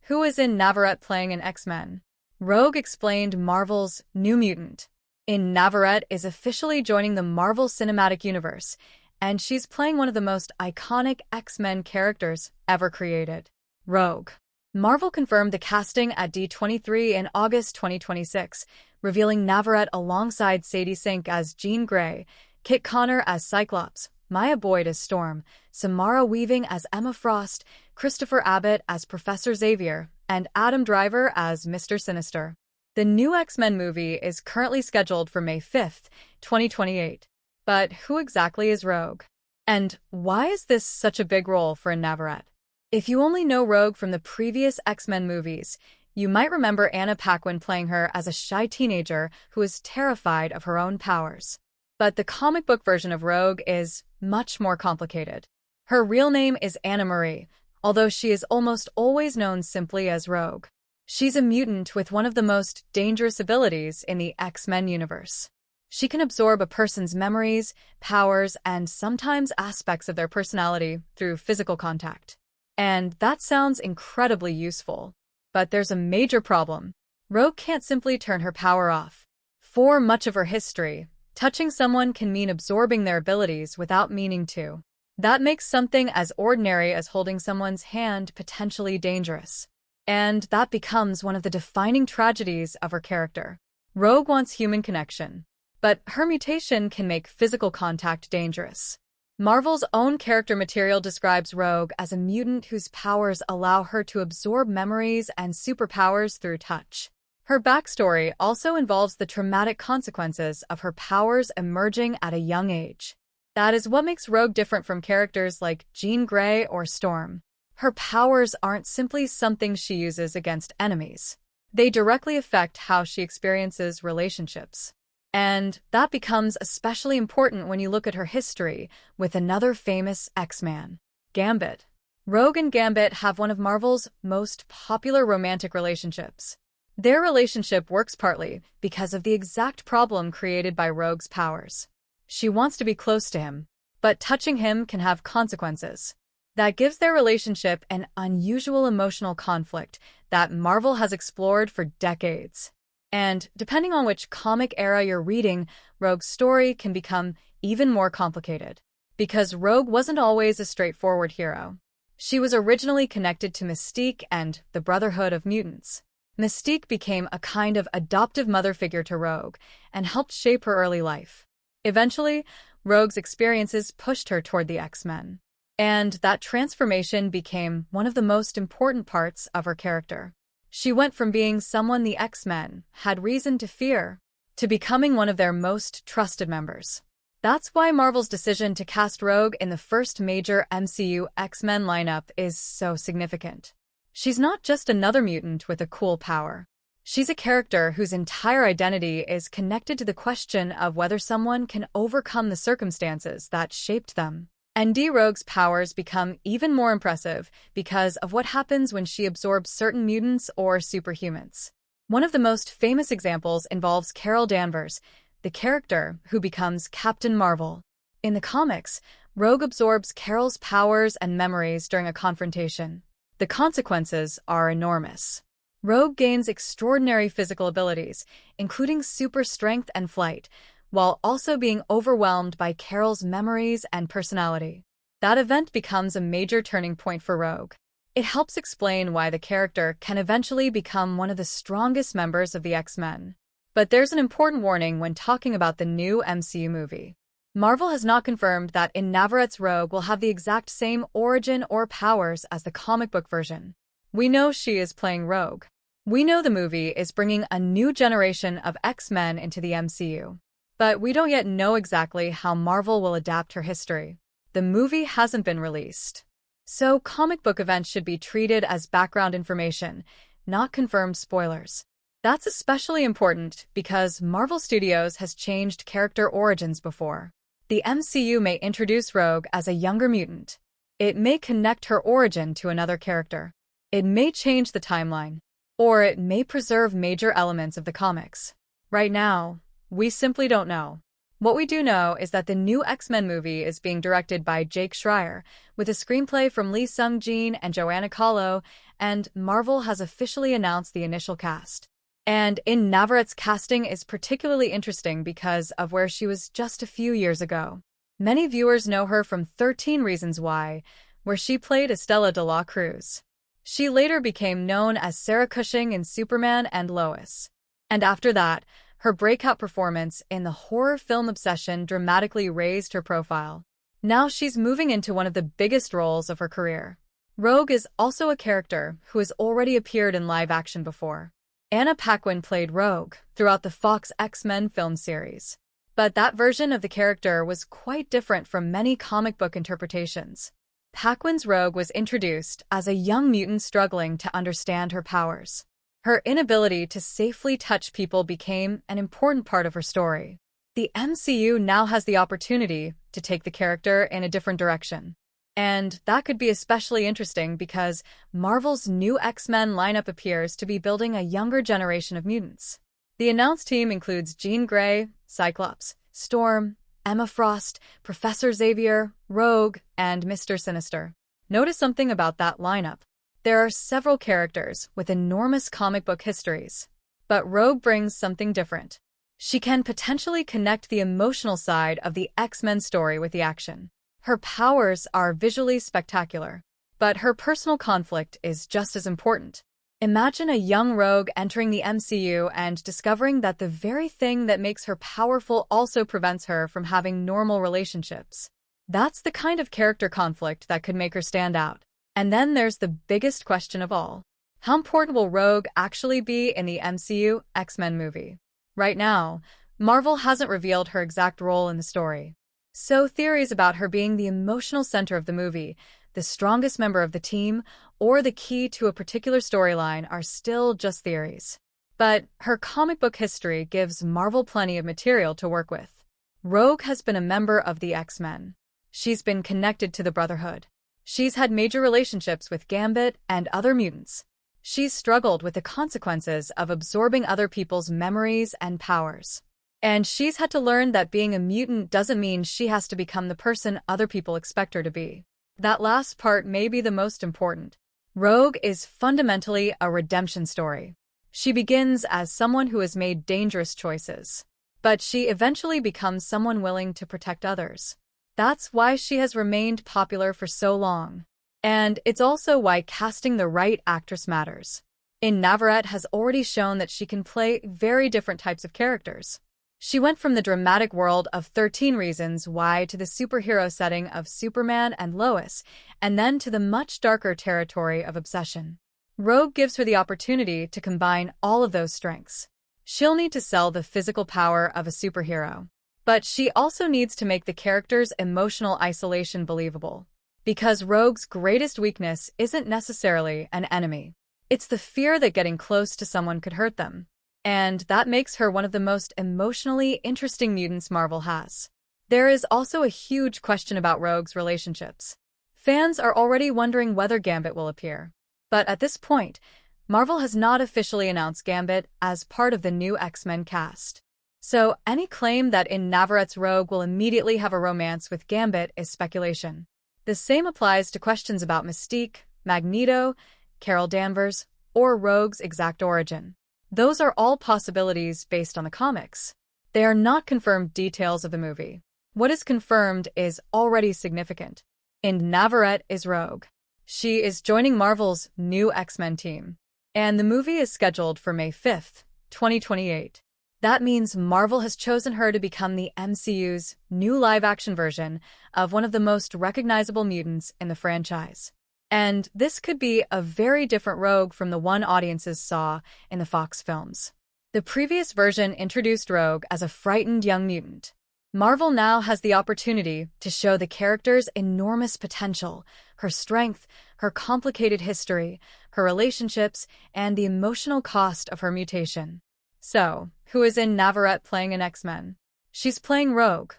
who is Inde Navarrette playing in X-Men. Rogue explained Marvel's New Mutant. Inde Navarrette is officially joining the Marvel Cinematic Universe, and she's playing one of the most iconic X-Men characters ever created, Rogue. Marvel confirmed the casting at D23 in August 2026, revealing Navarrette alongside Sadie Sink as Jean Grey, Kit Connor as Cyclops, Maya Boyd as Storm, Samara Weaving as Emma Frost, Christopher Abbott as Professor Xavier, and Adam Driver as Mister Sinister. The new X-Men movie is currently scheduled for May 5th, 2028. But who exactly is Rogue? And why is this such a big role for Inde Navarrette? If you only know Rogue from the previous X-Men movies, you might remember Anna Paquin playing her as a shy teenager who is terrified of her own powers. But the comic book version of Rogue is much more complicated. Her real name is Anna Marie, although she is almost always known simply as Rogue. She's a mutant with one of the most dangerous abilities in the X-Men universe. She can absorb a person's memories, powers, and sometimes aspects of their personality through physical contact. And that sounds incredibly useful. But there's a major problem. Rogue can't simply turn her power off. For much of her history, touching someone can mean absorbing their abilities without meaning to. That makes something as ordinary as holding someone's hand potentially dangerous. And that becomes one of the defining tragedies of her character. Rogue wants human connection, but her mutation can make physical contact dangerous. Marvel's own character material describes Rogue as a mutant whose powers allow her to absorb memories and superpowers through touch. Her backstory also involves the traumatic consequences of her powers emerging at a young age. That is what makes Rogue different from characters like Jean Grey or Storm. Her powers aren't simply something she uses against enemies. They directly affect how she experiences relationships. And that becomes especially important when you look at her history with another famous X-Man, Gambit. Rogue and Gambit have one of Marvel's most popular romantic relationships. Their relationship works partly because of the exact problem created by Rogue's powers. She wants to be close to him, but touching him can have consequences. That gives their relationship an unusual emotional conflict that Marvel has explored for decades. And depending on which comic era you're reading, Rogue's story can become even more complicated. Because Rogue wasn't always a straightforward hero. She was originally connected to Mystique and the Brotherhood of Mutants. Mystique became a kind of adoptive mother figure to Rogue and helped shape her early life. Eventually, Rogue's experiences pushed her toward the X-Men. And that transformation became one of the most important parts of her character. She went from being someone the X-Men had reason to fear to becoming one of their most trusted members. That's why Marvel's decision to cast Rogue in the first major MCU X-Men lineup is so significant. She's not just another mutant with a cool power. She's a character whose entire identity is connected to the question of whether someone can overcome the circumstances that shaped them. And Rogue's powers become even more impressive because of what happens when she absorbs certain mutants or superhumans. One of the most famous examples involves Carol Danvers, the character who becomes Captain Marvel. In the comics, Rogue absorbs Carol's powers and memories during a confrontation. The consequences are enormous. Rogue gains extraordinary physical abilities, including super strength and flight, while also being overwhelmed by Carol's memories and personality. That event becomes a major turning point for Rogue. It helps explain why the character can eventually become one of the strongest members of the X-Men. But there's an important warning when talking about the new MCU movie. Marvel has not confirmed that Inde Navarrette's Rogue will have the exact same origin or powers as the comic book version. We know she is playing Rogue. We know the movie is bringing a new generation of X-Men into the MCU. But we don't yet know exactly how Marvel will adapt her history. The movie hasn't been released. So comic book events should be treated as background information, not confirmed spoilers. That's especially important because Marvel Studios has changed character origins before. The MCU may introduce Rogue as a younger mutant. It may connect her origin to another character. It may change the timeline. Or it may preserve major elements of the comics. Right now, we simply don't know. What we do know is that the new X-Men movie is being directed by Jake Schreier, with a screenplay from Lee Sung-jin and Joanna Kahlo, and Marvel has officially announced the initial cast. And Inde Navarrette's casting is particularly interesting because of where she was just a few years ago. Many viewers know her from 13 Reasons Why, where she played Estella de la Cruz. She later became known as Sarah Cushing in Superman and Lois. And after that, her breakout performance in the horror film Obsession dramatically raised her profile. Now she's moving into one of the biggest roles of her career. Rogue is also a character who has already appeared in live action before. Anna Paquin played Rogue throughout the Fox X-Men film series. But that version of the character was quite different from many comic book interpretations. Paquin's Rogue was introduced as a young mutant struggling to understand her powers. Her inability to safely touch people became an important part of her story. The MCU now has the opportunity to take the character in a different direction. And that could be especially interesting because Marvel's new X-Men lineup appears to be building a younger generation of mutants. The announced team includes Jean Grey, Cyclops, Storm, Emma Frost, Professor Xavier, Rogue, and Mister Sinister. Notice something about that lineup. There are several characters with enormous comic book histories. But Rogue brings something different. She can potentially connect the emotional side of the X-Men story with the action. Her powers are visually spectacular, but her personal conflict is just as important. Imagine a young Rogue entering the MCU and discovering that the very thing that makes her powerful also prevents her from having normal relationships. That's the kind of character conflict that could make her stand out. And then there's the biggest question of all. How important will Rogue actually be in the MCU X-Men movie? Right now, Marvel hasn't revealed her exact role in the story. So theories about her being the emotional center of the movie, the strongest member of the team, or the key to a particular storyline are still just theories. But her comic book history gives Marvel plenty of material to work with. Rogue has been a member of the X-Men. She's been connected to the Brotherhood. She's had major relationships with Gambit and other mutants. She's struggled with the consequences of absorbing other people's memories and powers. And she's had to learn that being a mutant doesn't mean she has to become the person other people expect her to be. That last part may be the most important. Rogue is fundamentally a redemption story. She begins as someone who has made dangerous choices, but she eventually becomes someone willing to protect others. That's why she has remained popular for so long. And it's also why casting the right actress matters. Inde Navarrette has already shown that she can play very different types of characters. She went from the dramatic world of 13 Reasons Why to the superhero setting of Superman and Lois, and then to the much darker territory of Obsession. Rogue gives her the opportunity to combine all of those strengths. She'll need to sell the physical power of a superhero. But she also needs to make the character's emotional isolation believable. Because Rogue's greatest weakness isn't necessarily an enemy. It's the fear that getting close to someone could hurt them. And that makes her one of the most emotionally interesting mutants Marvel has. There is also a huge question about Rogue's relationships. Fans are already wondering whether Gambit will appear. But at this point, Marvel has not officially announced Gambit as part of the new X-Men cast. So any claim that Inde Navarrette's Rogue will immediately have a romance with Gambit is speculation. The same applies to questions about Mystique, Magneto, Carol Danvers, or Rogue's exact origin. Those are all possibilities based on the comics. They are not confirmed details of the movie. What is confirmed is already significant. Inde Navarrette is Rogue. She is joining Marvel's new X-Men team. And the movie is scheduled for May 5th, 2028. That means Marvel has chosen her to become the MCU's new live-action version of one of the most recognizable mutants in the franchise. And this could be a very different Rogue from the one audiences saw in the Fox films. The previous version introduced Rogue as a frightened young mutant. Marvel now has the opportunity to show the character's enormous potential, her strength, her complicated history, her relationships, and the emotional cost of her mutation. So, who is Inde Navarrette playing in X-Men? She's playing Rogue,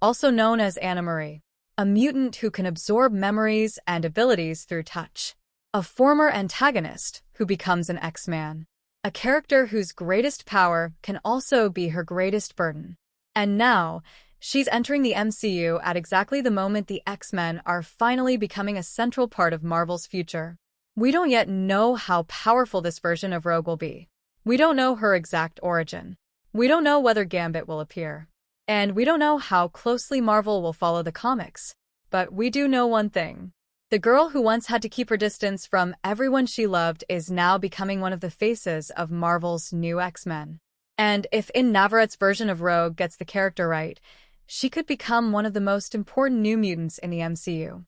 also known as Anna Marie, a mutant who can absorb memories and abilities through touch. A former antagonist who becomes an X-Man. A character whose greatest power can also be her greatest burden. And now, she's entering the MCU at exactly the moment the X-Men are finally becoming a central part of Marvel's future. We don't yet know how powerful this version of Rogue will be. We don't know her exact origin. We don't know whether Gambit will appear. And we don't know how closely Marvel will follow the comics. But we do know one thing. The girl who once had to keep her distance from everyone she loved is now becoming one of the faces of Marvel's new X-Men. And if Inde Navarrette's version of Rogue gets the character right, she could become one of the most important new mutants in the MCU.